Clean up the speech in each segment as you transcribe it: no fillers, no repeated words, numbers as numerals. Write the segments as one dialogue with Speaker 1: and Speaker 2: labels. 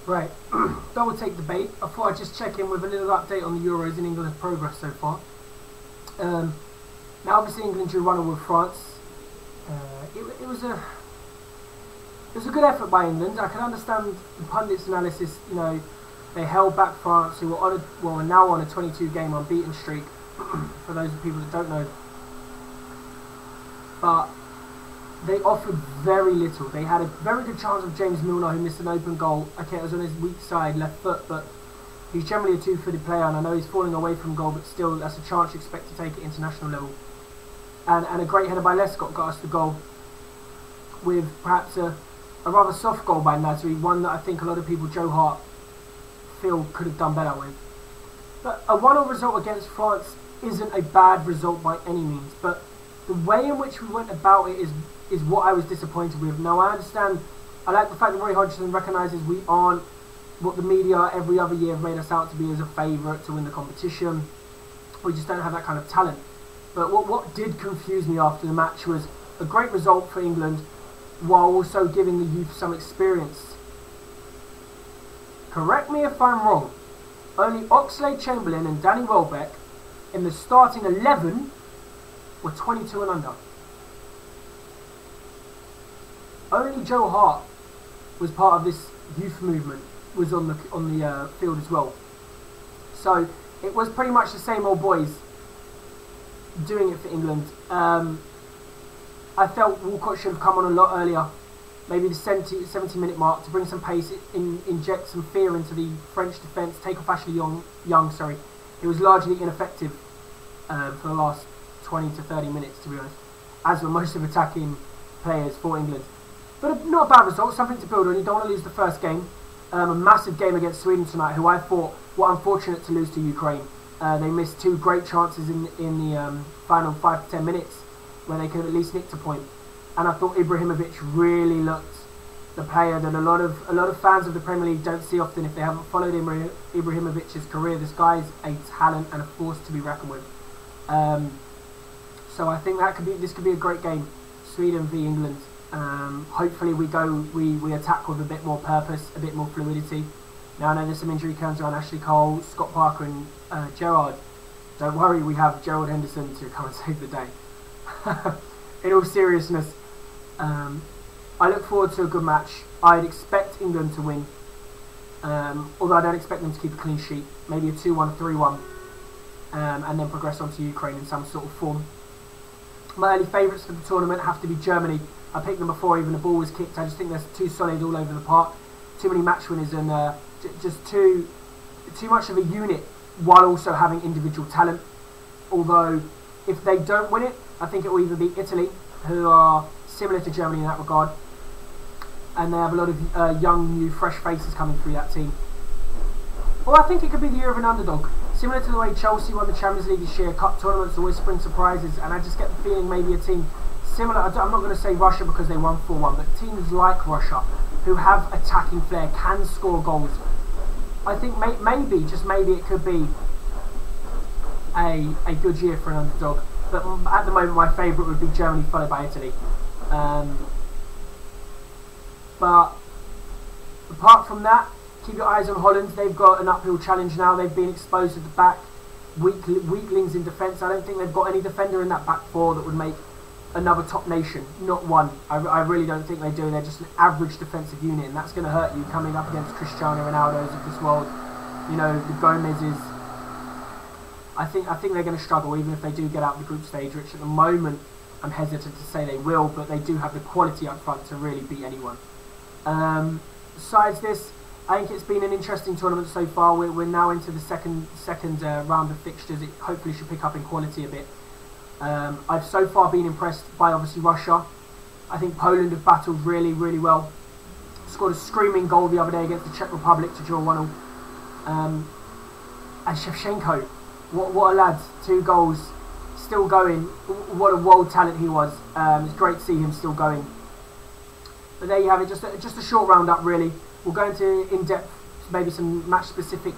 Speaker 1: Right, double take debate. I thought I'd just check in with a little update on the Euros and England's progress so far. Now, obviously, England drew 1-1 with France. It was a good effort by England. I can understand the pundits' analysis. You know, they held back France, who were are now on a 22-game unbeaten streak. For those people that don't know, but they offered very little. They had a very good chance of James Milner, who missed an open goal. Okay, it was on his weak side, left foot, but he's generally a two-footed player, and I know he's falling away from goal, but still, that's a chance you expect to take at international level. And a great header by Lescott got us the goal, with perhaps a rather soft goal by Nasri, one that I think a lot of people, Joe Hart, feel could have done better with. But a 1-0 result against France isn't a bad result by any means, but the way in which we went about it is what I was disappointed with. Now, I understand, I like the fact that Roy Hodgson recognises we aren't what the media every other year have made us out to be as a favourite to win the competition. We just don't have that kind of talent. But what did confuse me after the match was a great result for England while also giving the youth some experience. Correct me if I'm wrong, only Oxlade-Chamberlain and Danny Welbeck in the starting 11 were 22 and under. Only Joe Hart was part of this youth movement, was on the field as well. So it was pretty much the same old boys doing it for England. I felt Walcott should have come on a lot earlier, maybe the 70-minute mark, to bring some pace, inject some fear into the French defence, take off Ashley Young. He was largely ineffective for the last 20 to 30 minutes, to be honest, as were most of attacking players for England. But not a bad result, something to build on. You don't want to lose the first game. A massive game against Sweden tonight, who I thought were unfortunate to lose to Ukraine. They missed two great chances in the final 5 to 10 minutes where they could have at least nicked a point. And I thought Ibrahimovic really looked the player that a lot of fans of the Premier League don't see often if they haven't followed Ibrahimovic's career. This guy's a talent and a force to be reckoned with. So I think this could be a great game, Sweden v England. Hopefully we attack with a bit more purpose, a bit more fluidity. Now I know there's some injury concerns around Ashley Cole, Scott Parker and Gerrard. Don't worry, we have Gerald Henderson to come and save the day. In all seriousness, I look forward to a good match. I'd expect England to win, although I don't expect them to keep a clean sheet. Maybe a 2-1, 3-1, and then progress on to Ukraine in some sort of form. My early favourites for the tournament have to be Germany. I picked them before even the ball was kicked. I just think they're too solid all over the park. Too many match winners and just too much of a unit while also having individual talent. Although, if they don't win it, I think it will either be Italy, who are similar to Germany in that regard, and they have a lot of young, new, fresh faces coming through that team. Or I think it could be the year of an underdog. Similar to the way Chelsea won the Champions League this year, cup tournaments always spring surprises, and I just get the feeling maybe a team similar, I'm not going to say Russia because they won 4-1, but teams like Russia, who have attacking flair, can score goals. I think maybe, just maybe, it could be a good year for an underdog. But at the moment, my favourite would be Germany, followed by Italy. But apart from that, keep your eyes on Holland. They've got an uphill challenge now. They've been exposed at the back. Weaklings in defence. I don't think they've got any defender in that back four that would make another top nation. Not one. I really don't think they do. They're just an average defensive unit, and that's going to hurt you coming up against Cristiano Ronaldo's of this world. You know, the Gomez's. I think they're going to struggle, even if they do get out of the group stage, which at the moment I'm hesitant to say they will, but they do have the quality up front to really beat anyone. Besides this, I think it's been an interesting tournament so far. We're now into the second round of fixtures. It hopefully should pick up in quality a bit. I've so far been impressed by obviously Russia. I think Poland have battled really, really well. Scored a screaming goal the other day against the Czech Republic to draw 1-1. And Shevchenko, what a lad! 2 goals, still going. What a world talent he was. It's great to see him still going. But there you have it. Just a short roundup, really. We'll go into in-depth, maybe some match-specific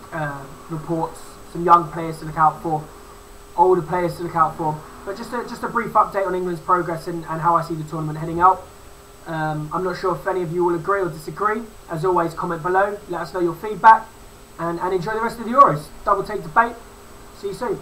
Speaker 1: reports, some young players to look out for, older players to look out for. But just a brief update on England's progress and how I see the tournament heading out. I'm not sure if any of you will agree or disagree. As always, comment below, let us know your feedback, and enjoy the rest of the Euros. Double take debate. See you soon.